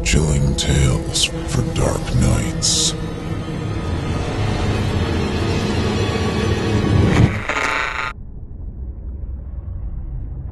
Chilling tales for dark nights.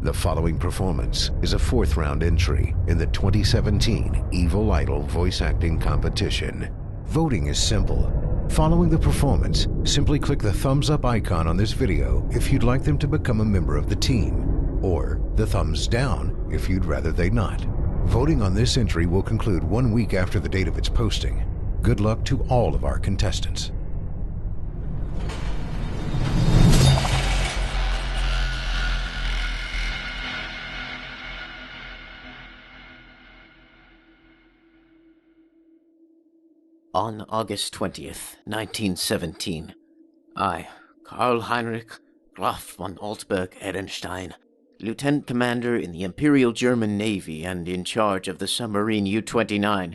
The following performance is a fourth-round entry in the 2017 Evil Idol voice acting competition. Voting is simple. Following the performance, simply click the thumbs up icon on this video if you'd like them to become a member of the team, or the thumbs down if you'd rather they not. Voting on this entry will conclude 1 week after the date of its posting. Good luck to all of our contestants. On August 20th, 1917, I, Karl Heinrich Graf von Altberg-Ehrenstein, Lieutenant Commander in the Imperial German Navy and in charge of the submarine U-29,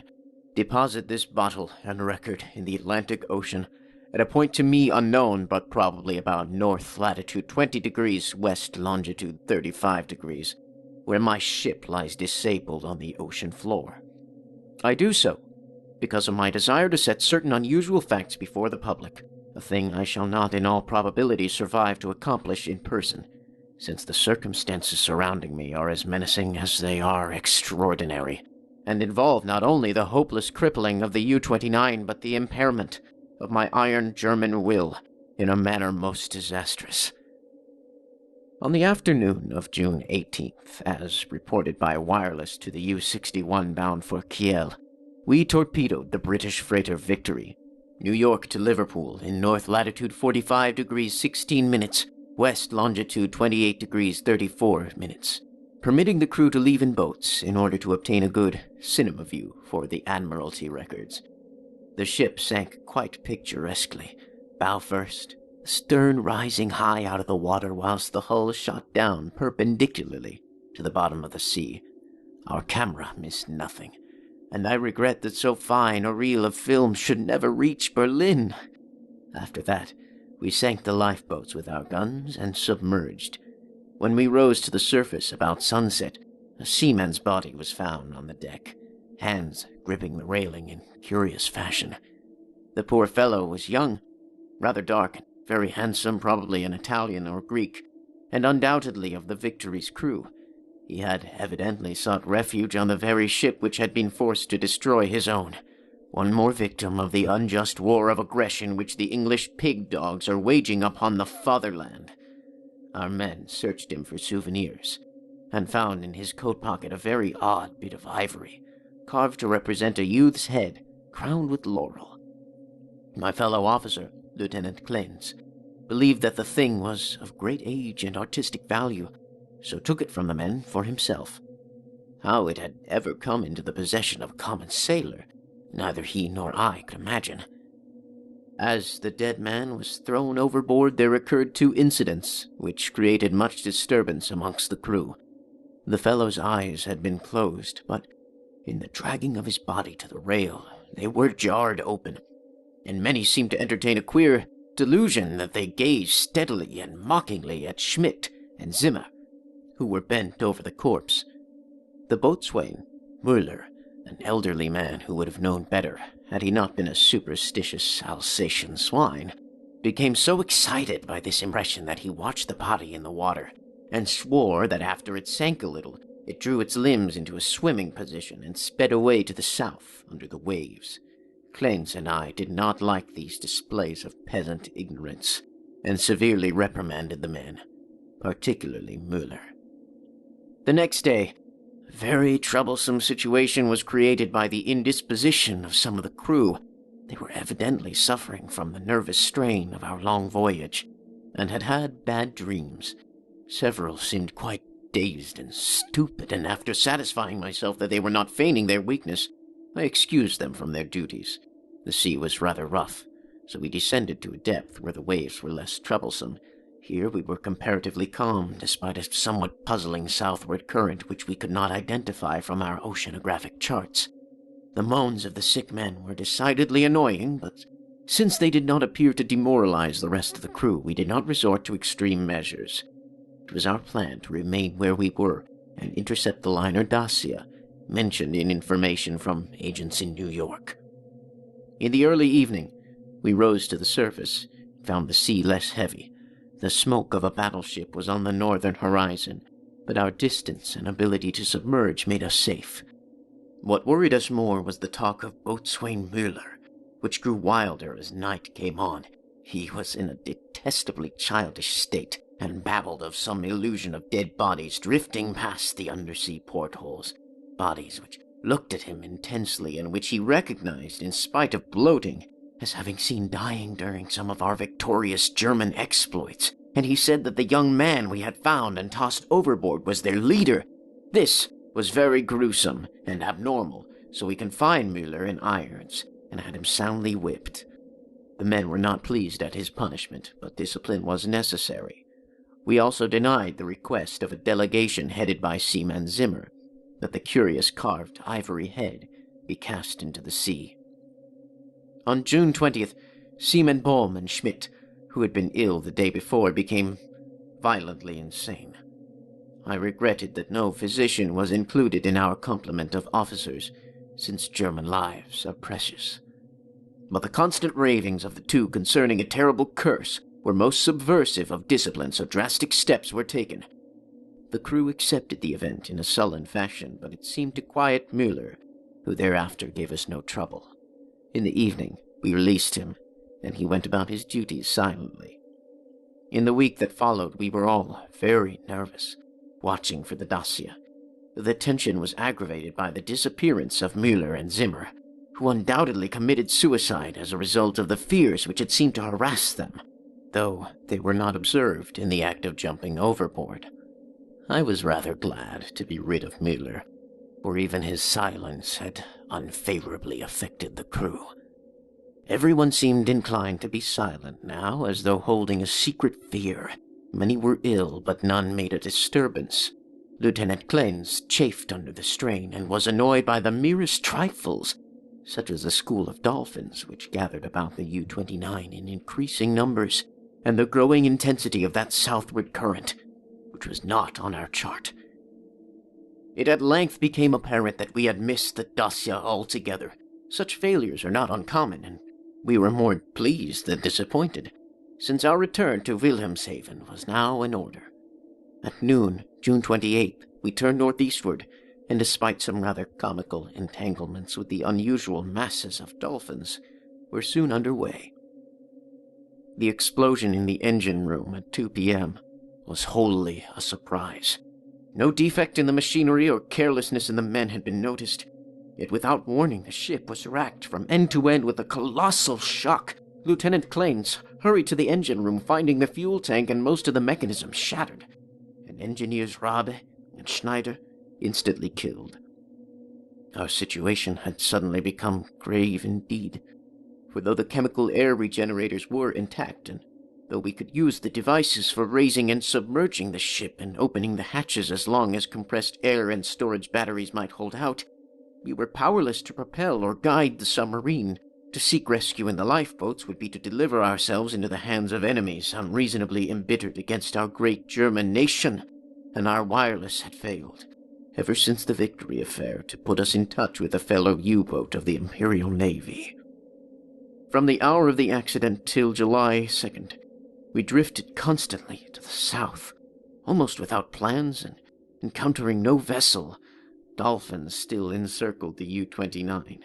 deposit this bottle and record in the Atlantic Ocean at a point to me unknown, but probably about north latitude 20 degrees, west longitude 35 degrees, where my ship lies disabled on the ocean floor. I do so because of my desire to set certain unusual facts before the public, a thing I shall not in all probability survive to accomplish in person, since the circumstances surrounding me are as menacing as they are extraordinary, and involve not only the hopeless crippling of the U-29, but the impairment of my iron German will in a manner most disastrous. On the afternoon of June 18th, as reported by wireless to the U-61 bound for Kiel, we torpedoed the British freighter Victory, New York to Liverpool in north latitude 45 degrees 16 minutes, west longitude 28 degrees 34 minutes, permitting the crew to leave in boats in order to obtain a good cinema view for the Admiralty records. The ship sank quite picturesquely, bow first, the stern rising high out of the water whilst the hull shot down perpendicularly to the bottom of the sea. Our camera missed nothing, and I regret that so fine a reel of film should never reach Berlin. After that, we sank the lifeboats with our guns and submerged. When we rose to the surface about sunset, a seaman's body was found on the deck, hands gripping the railing in curious fashion. The poor fellow was young, rather dark, and very handsome, probably an Italian or Greek, and undoubtedly of the Victory's crew. He had evidently sought refuge on the very ship which had been forced to destroy his own. One more victim of the unjust war of aggression which the English pig dogs are waging upon the fatherland. Our men searched him for souvenirs, and found in his coat pocket a very odd bit of ivory, carved to represent a youth's head crowned with laurel. My fellow officer, Lieutenant Klens, believed that the thing was of great age and artistic value, so took it from the men for himself. How it had ever come into the possession of a common sailor, neither he nor I could imagine. As the dead man was thrown overboard, there occurred 2 incidents which created much disturbance amongst the crew. The fellow's eyes had been closed, but in the dragging of his body to the rail, they were jarred open, and many seemed to entertain a queer delusion that they gazed steadily and mockingly at Schmidt and Zimmer, who were bent over the corpse. The boatswain, Müller, an elderly man who would have known better had he not been a superstitious Alsatian swine, became so excited by this impression that he watched the body in the water, and swore that after it sank a little, it drew its limbs into a swimming position and sped away to the south under the waves. Klens and I did not like these displays of peasant ignorance, and severely reprimanded the men, particularly Müller. The next day, a very troublesome situation was created by the indisposition of some of the crew. They were evidently suffering from the nervous strain of our long voyage, and had had bad dreams. Several seemed quite dazed and stupid, and after satisfying myself that they were not feigning their weakness, I excused them from their duties. The sea was rather rough, so we descended to a depth where the waves were less troublesome. Here we were comparatively calm, despite a somewhat puzzling southward current which we could not identify from our oceanographic charts. The moans of the sick men were decidedly annoying, but since they did not appear to demoralize the rest of the crew, we did not resort to extreme measures. It was our plan to remain where we were and intercept the liner Dacia, mentioned in information from agents in New York. In the early evening, we rose to the surface, found the sea less heavy. The smoke of a battleship was on the northern horizon, but our distance and ability to submerge made us safe. What worried us more was the talk of Boatswain Müller, which grew wilder as night came on. He was in a detestably childish state, and babbled of some illusion of dead bodies drifting past the undersea portholes, bodies which looked at him intensely and which he recognized, in spite of bloating, as having seen dying during some of our victorious German exploits, and he said that the young man we had found and tossed overboard was their leader. This was very gruesome and abnormal, so we confined Müller in irons and had him soundly whipped. The men were not pleased at his punishment, but discipline was necessary. We also denied the request of a delegation headed by Seaman Zimmer that the curious carved ivory head be cast into the sea. On June 20th, Seaman Bohm and Schmidt, who had been ill the day before, became violently insane. I regretted that no physician was included in our complement of officers, since German lives are precious. But the constant ravings of the two concerning a terrible curse were most subversive of discipline, so drastic steps were taken. The crew accepted the event in a sullen fashion, but it seemed to quiet Müller, who thereafter gave us no trouble. In the evening, we released him, and he went about his duties silently. In the week that followed, we were all very nervous, watching for the Dacia. The tension was aggravated by the disappearance of Müller and Zimmer, who undoubtedly committed suicide as a result of the fears which had seemed to harass them, though they were not observed in the act of jumping overboard. I was rather glad to be rid of Müller, for even his silence had unfavorably affected the crew. Everyone seemed inclined to be silent now, as though holding a secret fear. Many were ill, but none made a disturbance. Lieutenant Kleins chafed under the strain and was annoyed by the merest trifles, such as a school of dolphins which gathered about the U-29 in increasing numbers, and the growing intensity of that southward current, which was not on our chart. It at length became apparent that we had missed the Dacia altogether. Such failures are not uncommon, and we were more pleased than disappointed, since our return to Wilhelmshaven was now in order. At noon, June 28th, we turned northeastward, and despite some rather comical entanglements with the unusual masses of dolphins, were soon under way. The explosion in the engine room at 2 p.m. was wholly a surprise. No defect in the machinery or carelessness in the men had been noticed, yet without warning the ship was racked from end to end with a colossal shock. Lieutenant Kleins hurried to the engine room, finding the fuel tank and most of the mechanism shattered, and engineers Rabe and Schneider instantly killed. Our situation had suddenly become grave indeed, for though the chemical air regenerators were intact, and though we could use the devices for raising and submerging the ship and opening the hatches as long as compressed air and storage batteries might hold out, we were powerless to propel or guide the submarine. To seek rescue in the lifeboats would be to deliver ourselves into the hands of enemies unreasonably embittered against our great German nation, and our wireless had failed, ever since the Victory affair, to put us in touch with a fellow U-boat of the Imperial Navy. From the hour of the accident till July 2nd, we drifted constantly to the south, almost without plans and encountering no vessel. Dolphins still encircled the U-29,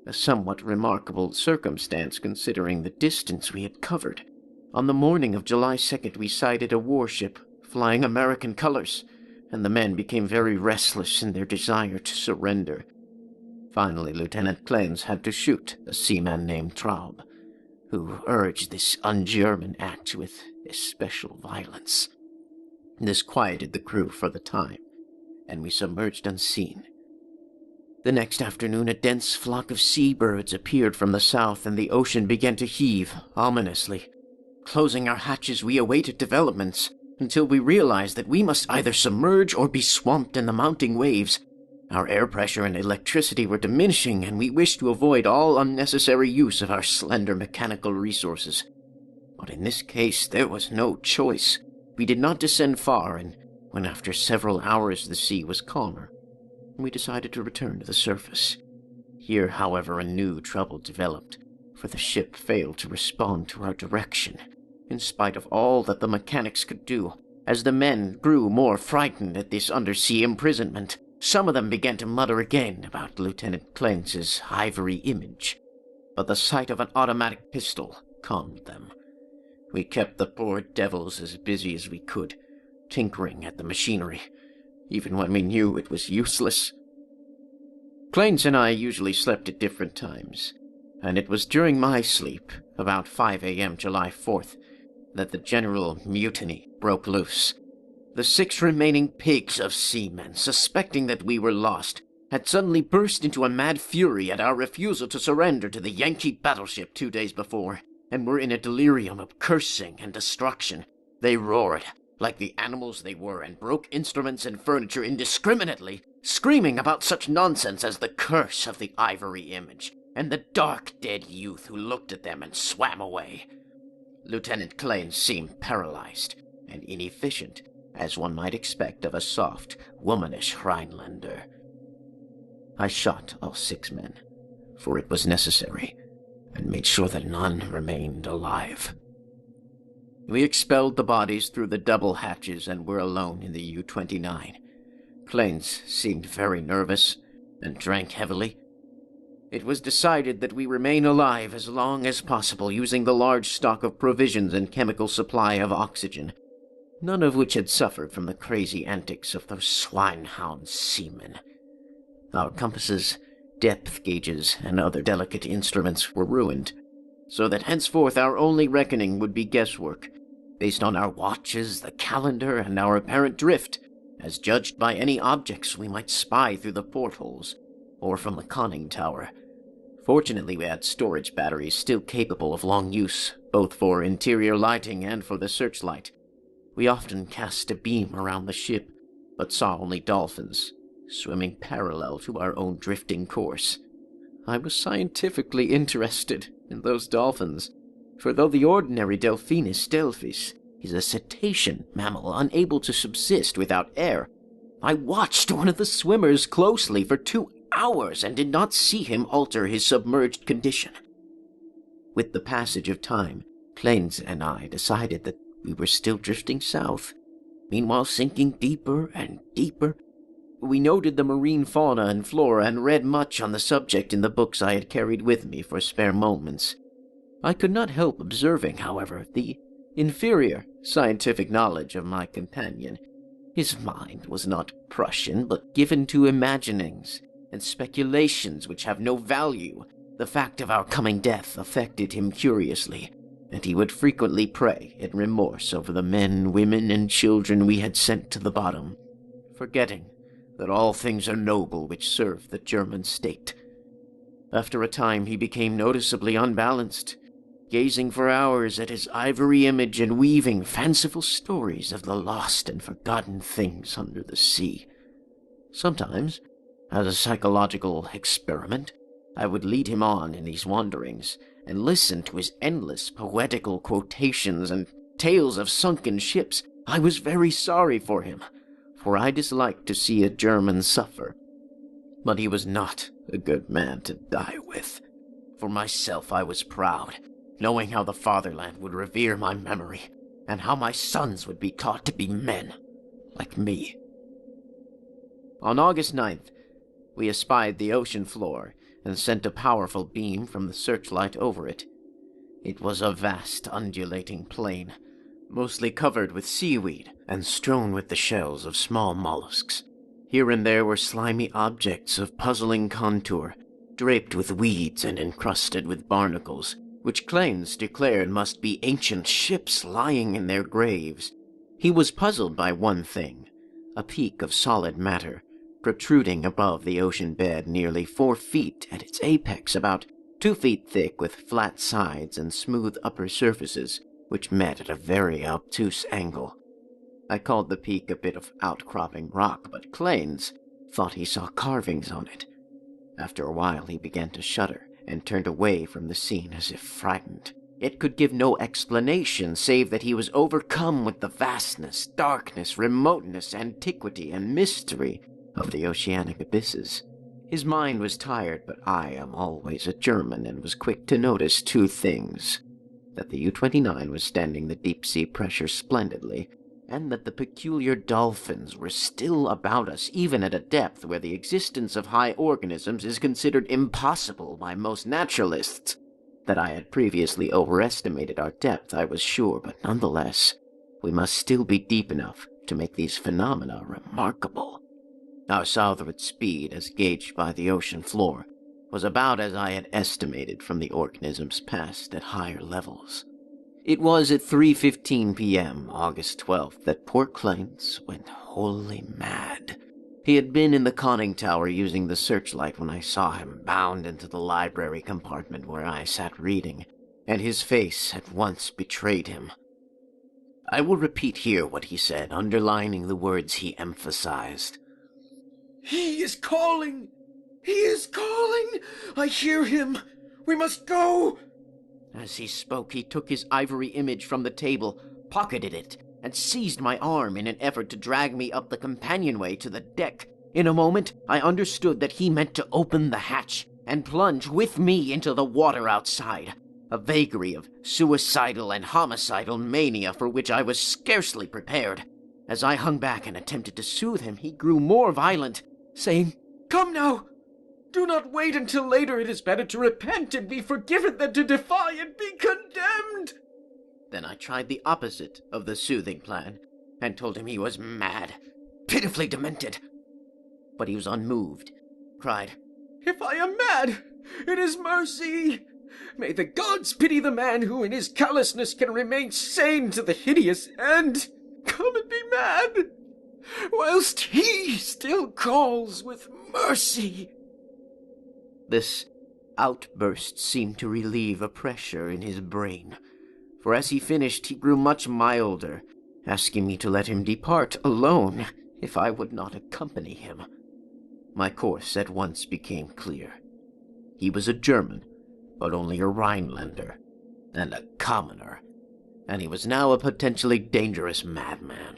a somewhat remarkable circumstance considering the distance we had covered. On the morning of July 2nd, we sighted a warship flying American colors, and the men became very restless in their desire to surrender. Finally, Lieutenant Kleins had to shoot a seaman named Traub, who urged this un-German act with especial violence. This quieted the crew for the time, and we submerged unseen. The next afternoon, a dense flock of seabirds appeared from the south, and the ocean began to heave ominously. Closing our hatches, we awaited developments until we realized that we must either submerge or be swamped in the mounting waves. Our air pressure and electricity were diminishing, and we wished to avoid all unnecessary use of our slender mechanical resources. But in this case, there was no choice. We did not descend far, and when after several hours the sea was calmer, we decided to return to the surface. Here, however, a new trouble developed, for the ship failed to respond to our direction, in spite of all that the mechanics could do. As the men grew more frightened at this undersea imprisonment, some of them began to mutter again about Lieutenant Clarence's ivory image, but the sight of an automatic pistol calmed them. We kept the poor devils as busy as we could, tinkering at the machinery, even when we knew it was useless. Clarence and I usually slept at different times, and it was during my sleep, about 5 a.m. July 4th, that the general mutiny broke loose. The 6 remaining pigs of seamen, suspecting that we were lost, had suddenly burst into a mad fury at our refusal to surrender to the Yankee battleship 2 days before, and were in a delirium of cursing and destruction. They roared like the animals they were and broke instruments and furniture indiscriminately, screaming about such nonsense as the curse of the ivory image, and the dark dead youth who looked at them and swam away. Lieutenant Clarence seemed paralyzed and inefficient, as one might expect of a soft, womanish Rhinelander. I shot all 6 men, for it was necessary, and made sure that none remained alive. We expelled the bodies through the double hatches and were alone in the U-29. Clarence seemed very nervous and drank heavily. It was decided that we remain alive as long as possible, using the large stock of provisions and chemical supply of oxygen, none of which had suffered from the crazy antics of those swine-hound seamen. Our compasses, depth gauges, and other delicate instruments were ruined, so that henceforth our only reckoning would be guesswork, based on our watches, the calendar, and our apparent drift, as judged by any objects we might spy through the portholes, or from the conning tower. Fortunately, we had storage batteries still capable of long use, both for interior lighting and for the searchlight. We often cast a beam around the ship, but saw only dolphins, swimming parallel to our own drifting course. I was scientifically interested in those dolphins, for though the ordinary Delphinus delphis is a cetacean mammal unable to subsist without air, I watched one of the swimmers closely for 2 hours and did not see him alter his submerged condition. With the passage of time, Clarence and I decided that we were still drifting south, meanwhile sinking deeper and deeper. We noted the marine fauna and flora and read much on the subject in the books I had carried with me for spare moments. I could not help observing, however, the inferior scientific knowledge of my companion. His mind was not Prussian, but given to imaginings and speculations which have no value. The fact of our coming death affected him curiously, and he would frequently pray in remorse over the men, women, and children we had sent to the bottom, forgetting that all things are noble which serve the German state. After a time he became noticeably unbalanced, gazing for hours at his ivory image and weaving fanciful stories of the lost and forgotten things under the sea. Sometimes, as a psychological experiment, I would lead him on in these wanderings, and listen to his endless poetical quotations and tales of sunken ships. I was very sorry for him, for I disliked to see a German suffer. But he was not a good man to die with. For myself, I was proud, knowing how the fatherland would revere my memory, and how my sons would be taught to be men, like me. On August 9th, we espied the ocean floor and sent a powerful beam from the searchlight over it. It was a vast, undulating plain, mostly covered with seaweed and strewn with the shells of small mollusks. Here and there were slimy objects of puzzling contour, draped with weeds and encrusted with barnacles, which Clarence declared must be ancient ships lying in their graves. He was puzzled by one thing, a peak of solid matter, protruding above the ocean bed nearly 4 feet at its apex, about 2 feet thick, with flat sides and smooth upper surfaces, which met at a very obtuse angle. I called the peak a bit of outcropping rock, but Clarence thought he saw carvings on it. After a while he began to shudder, and turned away from the scene as if frightened. It could give no explanation save that he was overcome with the vastness, darkness, remoteness, antiquity, and mystery of the oceanic abysses. His mind was tired, but I am always a German and was quick to notice two things: that the U-29 was standing the deep-sea pressure splendidly, and that the peculiar dolphins were still about us, even at a depth where the existence of high organisms is considered impossible by most naturalists. That I had previously overestimated our depth, I was sure, but nonetheless, we must still be deep enough to make these phenomena remarkable. Our southward speed, as gauged by the ocean floor, was about as I had estimated from the organisms passed at higher levels. It was at 3:15 p.m., August 12th, that poor Clarence went wholly mad. He had been in the conning tower using the searchlight when I saw him bound into the library compartment where I sat reading, and his face at once betrayed him. I will repeat here what he said, underlining the words he emphasized. "He is calling! He is calling! I hear him! We must go!" As he spoke, he took his ivory image from the table, pocketed it, and seized my arm in an effort to drag me up the companionway to the deck. In a moment, I understood that he meant to open the hatch and plunge with me into the water outside, a vagary of suicidal and homicidal mania for which I was scarcely prepared. As I hung back and attempted to soothe him, he grew more violent, saying, "Come now! Do not wait until later. It is better to repent and be forgiven than to defy and be condemned." Then I tried the opposite of the soothing plan, and told him he was mad, pitifully demented. But he was unmoved, cried, "If I am mad, it is mercy! May the gods pity the man who in his callousness can remain sane to the hideous end! Come and be mad, whilst he still calls with mercy!" This outburst seemed to relieve a pressure in his brain, for as he finished he grew much milder, asking me to let him depart alone if I would not accompany him. My course at once became clear. He was a German, but only a Rhinelander, and a commoner, and he was now a potentially dangerous madman.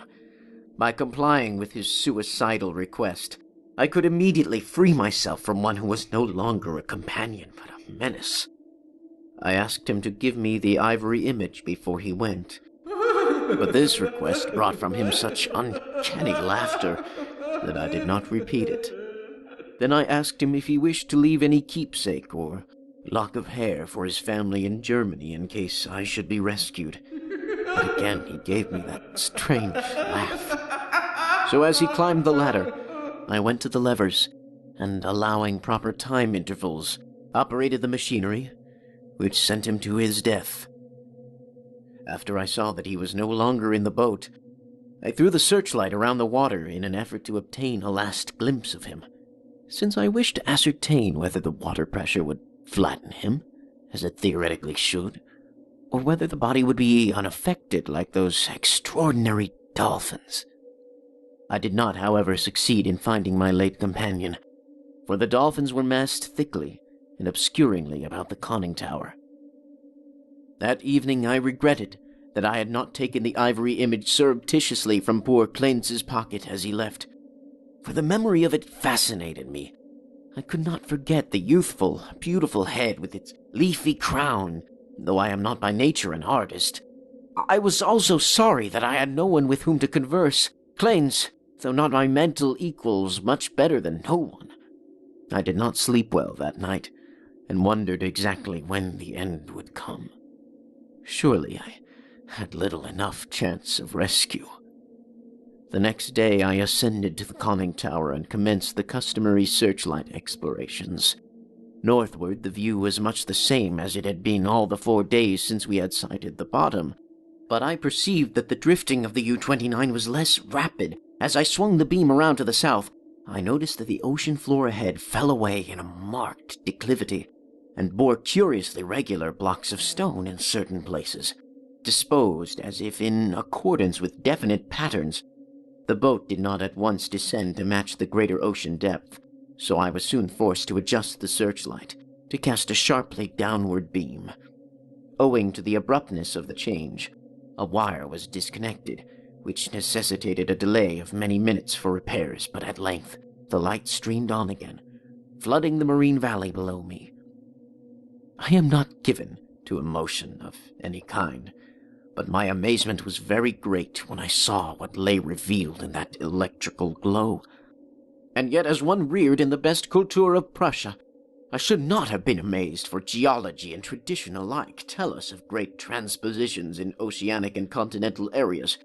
By complying with his suicidal request, I could immediately free myself from one who was no longer a companion, but a menace. I asked him to give me the ivory image before he went, but this request brought from him such uncanny laughter that I did not repeat it. Then I asked him if he wished to leave any keepsake or lock of hair for his family in Germany in case I should be rescued. But again he gave me that strange laugh. So as he climbed the ladder, I went to the levers, and allowing proper time intervals, operated the machinery, which sent him to his death. After I saw that he was no longer in the boat, I threw the searchlight around the water in an effort to obtain a last glimpse of him, since I wished to ascertain whether the water pressure would flatten him, as it theoretically should, or whether the body would be unaffected like those extraordinary dolphins. I did not, however, succeed in finding my late companion, for the dolphins were massed thickly and obscuringly about the conning tower. That evening I regretted that I had not taken the ivory image surreptitiously from poor Clarence's pocket as he left, for the memory of it fascinated me. I could not forget the youthful, beautiful head with its leafy crown, though I am not by nature an artist. I was also sorry that I had no one with whom to converse. Clarence, though not my mental equal, was much better than no one. I did not sleep well that night, and wondered exactly when the end would come. Surely I had little enough chance of rescue. The next day I ascended to the conning tower and commenced the customary searchlight explorations. Northward, the view was much the same as it had been all the 4 days since we had sighted the bottom, but I perceived that the drifting of the U-29 was less rapid. As I swung the beam around to the south, I noticed that the ocean floor ahead fell away in a marked declivity, and bore curiously regular blocks of stone in certain places, disposed as if in accordance with definite patterns. The boat did not at once descend to match the greater ocean depth, so I was soon forced to adjust the searchlight to cast a sharply downward beam. Owing to the abruptness of the change, a wire was disconnected, which necessitated a delay of many minutes for repairs, but at length the light streamed on again, flooding the marine valley below me. I am not given to emotion of any kind, but my amazement was very great when I saw what lay revealed in that electrical glow. And yet, as one reared in the best culture of Prussia, I should not have been amazed, for geology and tradition alike tell us of great transpositions in oceanic and continental areas.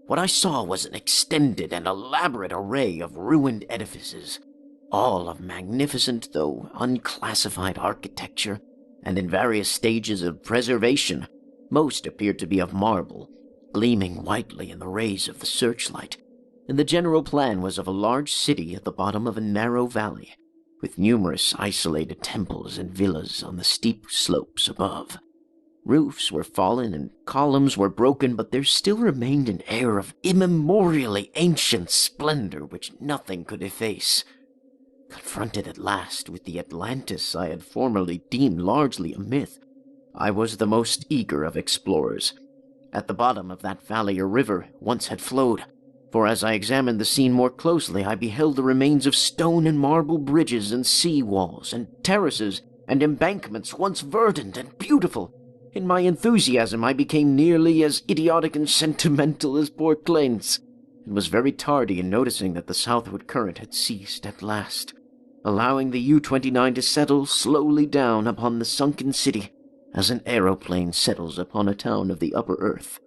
What I saw was an extended and elaborate array of ruined edifices, all of magnificent though unclassified architecture, and in various stages of preservation. Most appeared to be of marble, gleaming whitely in the rays of the searchlight, and the general plan was of a large city at the bottom of a narrow valley, with numerous isolated temples and villas on the steep slopes above. Roofs were fallen and columns were broken, but there still remained an air of immemorially ancient splendor which nothing could efface. Confronted at last with the Atlantis I had formerly deemed largely a myth, I was the most eager of explorers. At the bottom of that valley a river once had flowed, for as I examined the scene more closely I beheld the remains of stone and marble bridges and sea walls and terraces and embankments once verdant and beautiful. In my enthusiasm I became nearly as idiotic and sentimental as poor Clarence, and was very tardy in noticing that the southward current had ceased at last, allowing the U-29 to settle slowly down upon the sunken city as an aeroplane settles upon a town of the upper earth.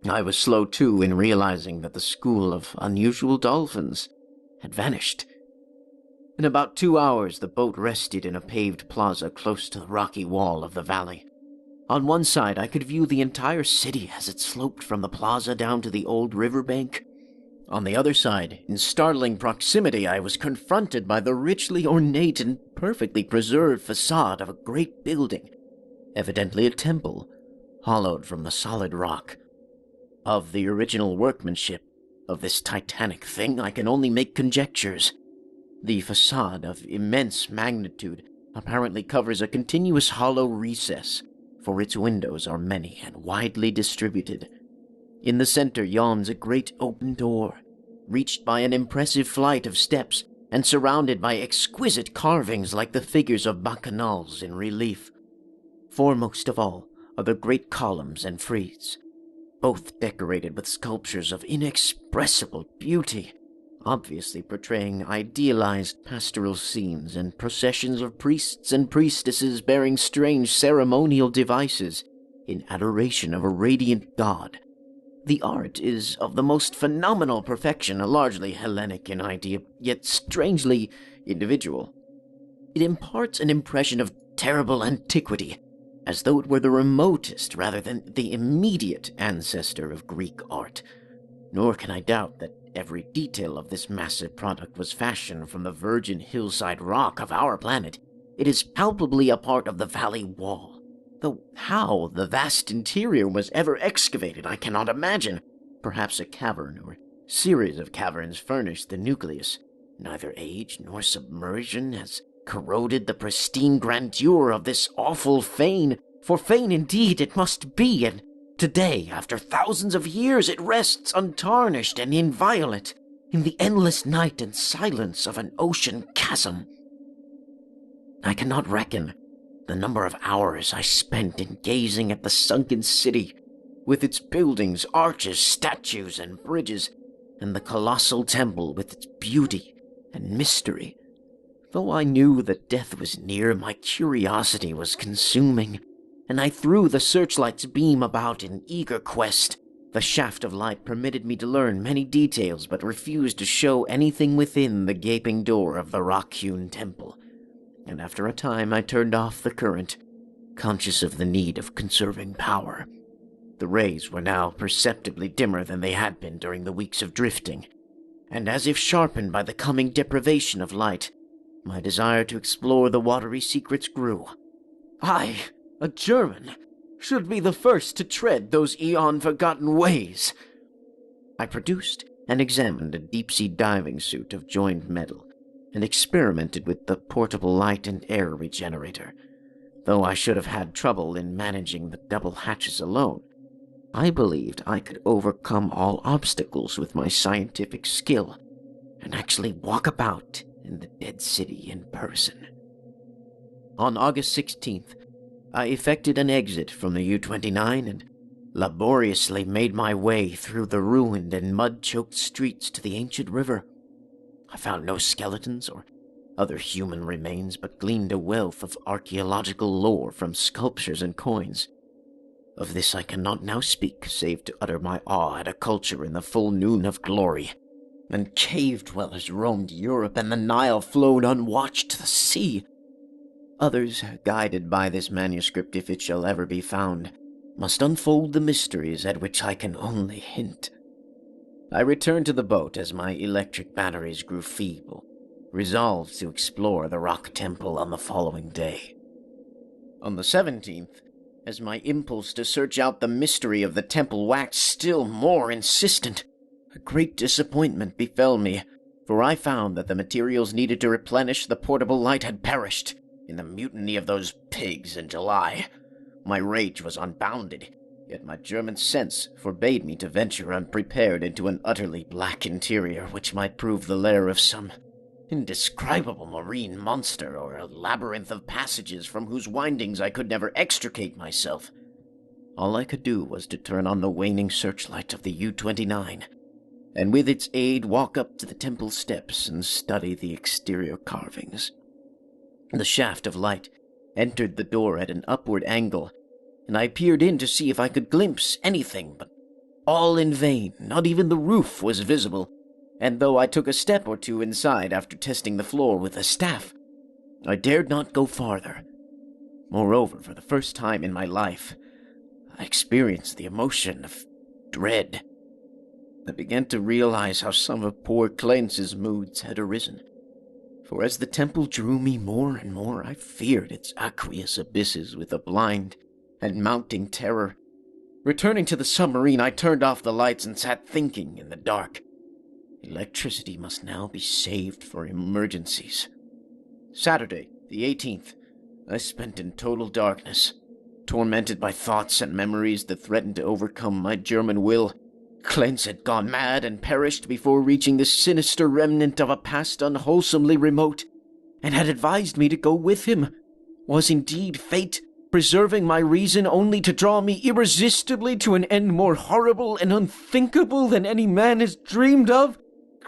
I was slow, too, in realizing that the school of unusual dolphins had vanished. In about 2 hours the boat rested in a paved plaza close to the rocky wall of the valley. On one side I could view the entire city as it sloped from the plaza down to the old riverbank. On the other side, in startling proximity, I was confronted by the richly ornate and perfectly preserved facade of a great building, evidently a temple, hollowed from the solid rock. Of the original workmanship of this titanic thing I can only make conjectures. The facade, of immense magnitude, apparently covers a continuous hollow recess, for its windows are many and widely distributed. In the center yawns a great open door, reached by an impressive flight of steps and surrounded by exquisite carvings like the figures of bacchanals in relief. Foremost of all are the great columns and friezes, both decorated with sculptures of inexpressible beauty, obviously portraying idealized pastoral scenes and processions of priests and priestesses bearing strange ceremonial devices in adoration of a radiant god. The art is of the most phenomenal perfection, largely Hellenic in idea, yet strangely individual. It imparts an impression of terrible antiquity, as though it were the remotest rather than the immediate ancestor of Greek art. Nor can I doubt that every detail of this massive product was fashioned from the virgin hillside rock of our planet. It is palpably a part of the valley wall, though how the vast interior was ever excavated I cannot imagine. Perhaps a cavern or series of caverns furnished the nucleus. Neither age nor submersion has corroded the pristine grandeur of this awful fane, for fane indeed it must be, and today, after thousands of years, it rests untarnished and inviolate in the endless night and silence of an ocean chasm. I cannot reckon the number of hours I spent in gazing at the sunken city, with its buildings, arches, statues, and bridges, and the colossal temple with its beauty and mystery. Though I knew that death was near, my curiosity was consuming, and I threw the searchlight's beam about in eager quest. The shaft of light permitted me to learn many details, but refused to show anything within the gaping door of the rock-hewn temple, and after a time I turned off the current, conscious of the need of conserving power. The rays were now perceptibly dimmer than they had been during the weeks of drifting, and as if sharpened by the coming deprivation of light, my desire to explore the watery secrets grew. I, a German, should be the first to tread those eon-forgotten ways. I produced and examined a deep-sea diving suit of joined metal, and experimented with the portable light and air regenerator. Though I should have had trouble in managing the double hatches alone, I believed I could overcome all obstacles with my scientific skill. and actually walk about in the dead city in person. On August 16th, I effected an exit from the U-29 and laboriously made my way through the ruined and mud-choked streets to the ancient river. I found no skeletons or other human remains, but gleaned a wealth of archaeological lore from sculptures and coins. Of this I cannot now speak, save to utter my awe at a culture in the full noon of glory. And cave dwellers roamed Europe, and the Nile flowed unwatched to the sea. Others, guided by this manuscript if it shall ever be found, must unfold the mysteries at which I can only hint. I returned to the boat as my electric batteries grew feeble, resolved to explore the rock temple on the following day. On the 17th, as my impulse to search out the mystery of the temple waxed still more insistent, a great disappointment befell me, for I found that the materials needed to replenish the portable light had perished in the mutiny of those pigs in July. My rage was unbounded, yet my German sense forbade me to venture unprepared into an utterly black interior which might prove the lair of some indescribable marine monster or a labyrinth of passages from whose windings I could never extricate myself. All I could do was to turn on the waning searchlight of the U-29, and with its aid walk up to the temple steps and study the exterior carvings. The shaft of light entered the door at an upward angle, and I peered in to see if I could glimpse anything, but all in vain. Not even the roof was visible, and though I took a step or two inside after testing the floor with a staff, I dared not go farther. Moreover, for the first time in my life, I experienced the emotion of dread. I began to realize how some of poor Clarence's moods had arisen, for as the temple drew me more and more, I feared its aqueous abysses with a blind and mounting terror. Returning to the submarine, I turned off the lights and sat thinking in the dark. Electricity must now be saved for emergencies. Saturday, the 18th, I spent in total darkness, tormented by thoughts and memories that threatened to overcome my German will. Clarence had gone mad and perished before reaching the sinister remnant of a past unwholesomely remote, and had advised me to go with him. Was indeed fate preserving my reason only to draw me irresistibly to an end more horrible and unthinkable than any man has dreamed of?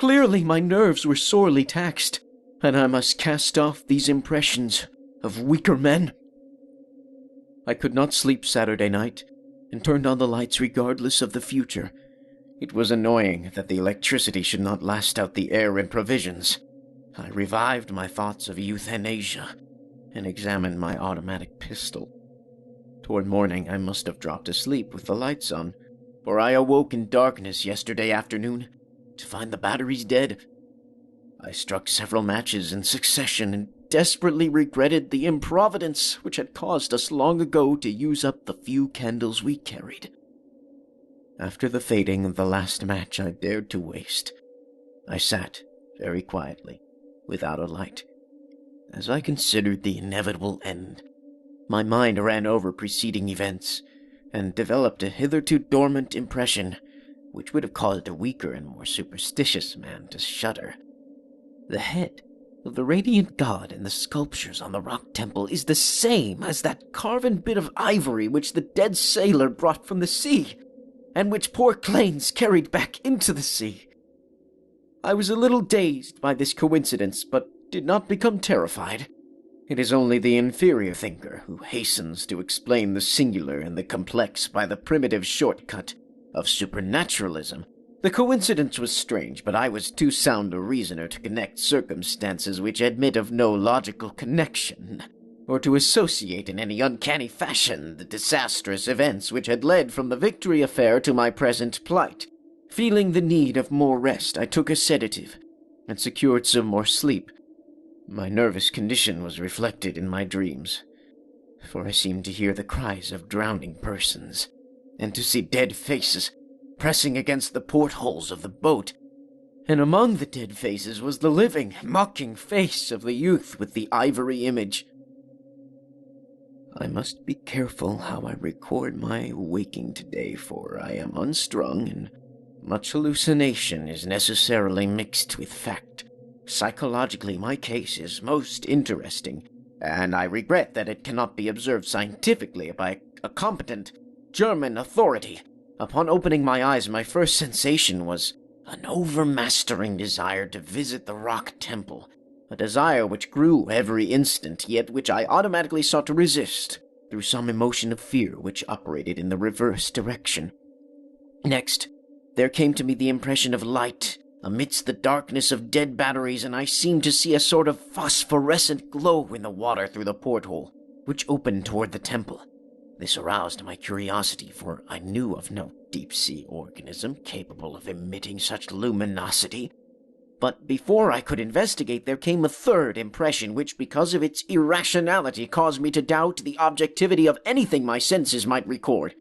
Clearly my nerves were sorely taxed, and I must cast off these impressions of weaker men. I could not sleep Saturday night, and turned on the lights regardless of the future. It was annoying that the electricity should not last out the air and provisions. I revived my thoughts of euthanasia, and examined my automatic pistol. Toward morning I must have dropped asleep with the lights on, for I awoke in darkness yesterday afternoon to find the batteries dead. I struck several matches in succession and desperately regretted the improvidence which had caused us long ago to use up the few candles we carried. After the fading of the last match I dared to waste, I sat very quietly, without a light. As I considered the inevitable end, my mind ran over preceding events, and developed a hitherto dormant impression which would have caused a weaker and more superstitious man to shudder. The head of the radiant god in the sculptures on the rock temple is the same as that carven bit of ivory which the dead sailor brought from the sea, and which poor Clarence carried back into the sea. I was a little dazed by this coincidence, but did not become terrified. It is only the inferior thinker who hastens to explain the singular and the complex by the primitive shortcut of supernaturalism. The coincidence was strange, but I was too sound a reasoner to connect circumstances which admit of no logical connection, or to associate in any uncanny fashion the disastrous events which had led from the Victory affair to my present plight. Feeling the need of more rest, I took a sedative and secured some more sleep. My nervous condition was reflected in my dreams, for I seemed to hear the cries of drowning persons, and to see dead faces pressing against the portholes of the boat, and among the dead faces was the living, mocking face of the youth with the ivory image. I must be careful how I record my waking today, for I am unstrung and Much hallucination is necessarily mixed with fact. Psychologically, my case is most interesting, and I regret that it cannot be observed scientifically by a competent German authority. Upon opening my eyes, my first sensation was an overmastering desire to visit the rock temple, a desire which grew every instant, yet which I automatically sought to resist through some emotion of fear which operated in the reverse direction. Next, there came to me the impression of light amidst the darkness of dead batteries, and I seemed to see a sort of phosphorescent glow in the water through the porthole, which opened toward the temple. This aroused my curiosity, for I knew of no deep-sea organism capable of emitting such luminosity. But before I could investigate, there came a third impression which, because of its irrationality, caused me to doubt the objectivity of anything my senses might record.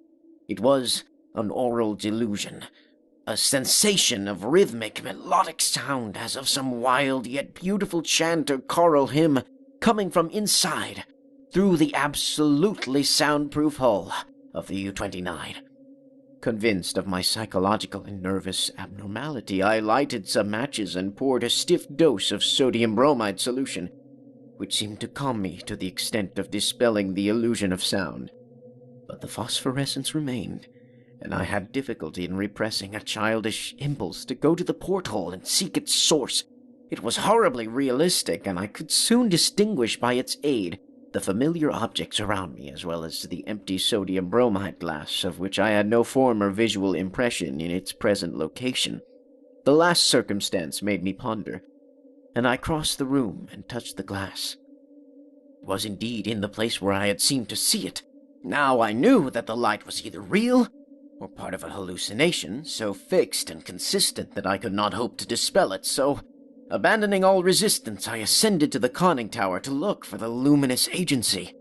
It was an aural delusion, a sensation of rhythmic, melodic sound, as of some wild yet beautiful chant or choral hymn coming from inside, through the absolutely soundproof hull of the U-29. Convinced of my psychological and nervous abnormality, I lighted some matches and poured a stiff dose of sodium bromide solution, which seemed to calm me to the extent of dispelling the illusion of sound. But the phosphorescence remained, and I had difficulty in repressing a childish impulse to go to the porthole and seek its source. It was horribly realistic, and I could soon distinguish by its aid the familiar objects around me, as well as the empty sodium bromide glass, of which I had no former visual impression in its present location. The last circumstance made me ponder, and I crossed the room and touched the glass. It was indeed in the place where I had seemed to see it. Now I knew that the light was either real or part of a hallucination, so fixed and consistent that I could not hope to dispel it, so, abandoning all resistance, I ascended to the conning tower to look for the luminous agency.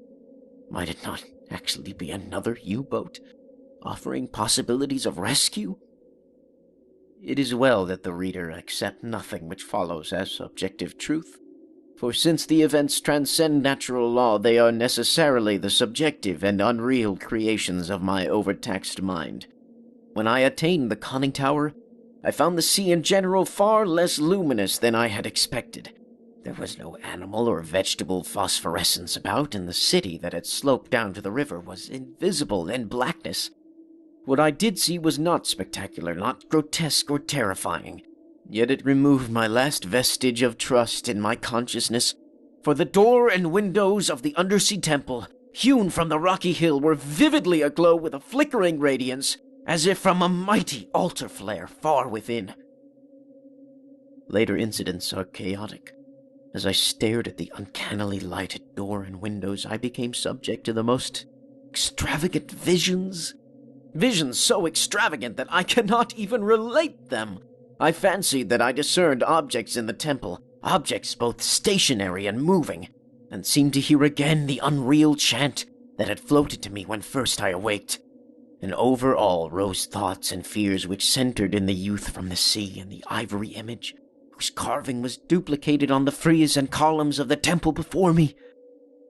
Might it not actually be another U-boat, offering possibilities of rescue? It is well that the reader accept nothing which follows as objective truth, for since the events transcend natural law, they are necessarily the subjective and unreal creations of my overtaxed mind. When I attained the conning tower, I found the sea in general far less luminous than I had expected. There was no animal or vegetable phosphorescence about, and the city that had sloped down to the river was invisible in blackness. What I did see was not spectacular, not grotesque or terrifying, yet it removed my last vestige of trust in my consciousness, for the door and windows of the undersea temple, hewn from the rocky hill, were vividly aglow with a flickering radiance, as if from a mighty altar flare far within. Later incidents are chaotic. As I stared at the uncannily lighted door and windows, I became subject to the most extravagant visions. Visions so extravagant that I cannot even relate them. I fancied that I discerned objects in the temple, objects both stationary and moving, and seemed to hear again the unreal chant that had floated to me when first I awaked. And over all rose thoughts and fears which centered in the youth from the sea and the ivory image, whose carving was duplicated on the frieze and columns of the temple before me.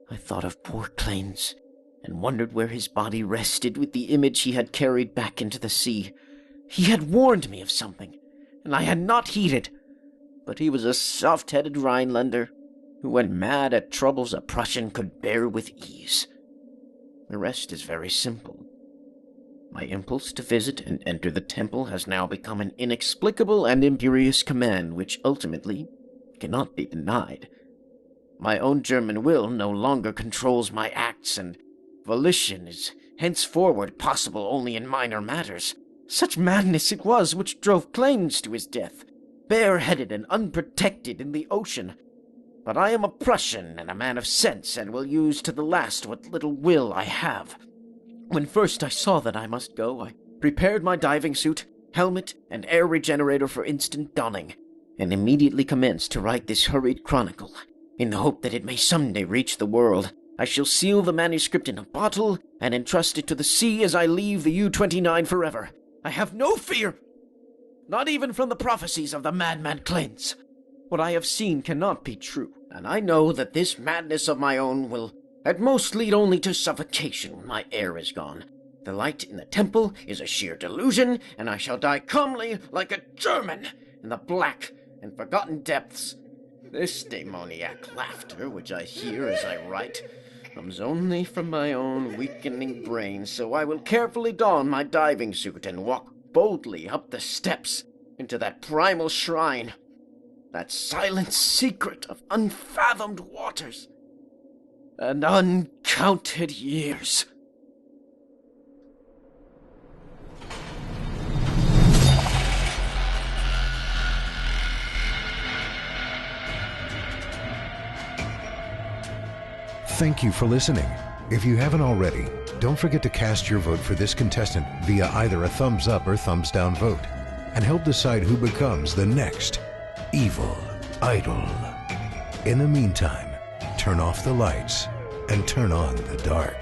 I thought of poor Kleins, and wondered where his body rested with the image he had carried back into the sea. He had warned me of something, and I had not heeded. But he was a soft-headed Rhinelander, who went mad at troubles a Prussian could bear with ease. The rest is very simple. My impulse to visit and enter the temple has now become an inexplicable and imperious command which ultimately cannot be denied. My own German will no longer controls my acts, and volition is henceforward possible only in minor matters. Such madness it was which drove Kleins to his death, bareheaded and unprotected in the ocean. But I am a Prussian and a man of sense, and will use to the last what little will I have. When first I saw that I must go, I prepared my diving suit, helmet, and air regenerator for instant donning, and immediately commenced to write this hurried chronicle, in the hope that it may someday reach the world. I shall seal the manuscript in a bottle and entrust it to the sea as I leave the U-29 forever. I have no fear, not even from the prophecies of the madman Kleins. What I have seen cannot be true, and I know that this madness of my own will at most lead only to suffocation when my air is gone. The light in the temple is a sheer delusion, and I shall die calmly like a German in the black and forgotten depths. This demoniac laughter, which I hear as I write, comes only from my own weakening brain, so I will carefully don my diving suit and walk boldly up the steps into that primal shrine, that silent secret of unfathomed waters and uncounted years. Thank you for listening. If you haven't already, don't forget to cast your vote for this contestant via either a thumbs up or thumbs down vote, and help decide who becomes the next evil idol. In the meantime, turn off the lights and turn on the dark.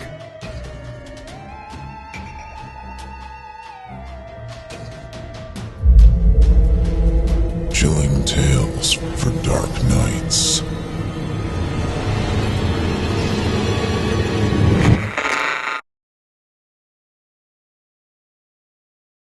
Chilling tales for dark nights.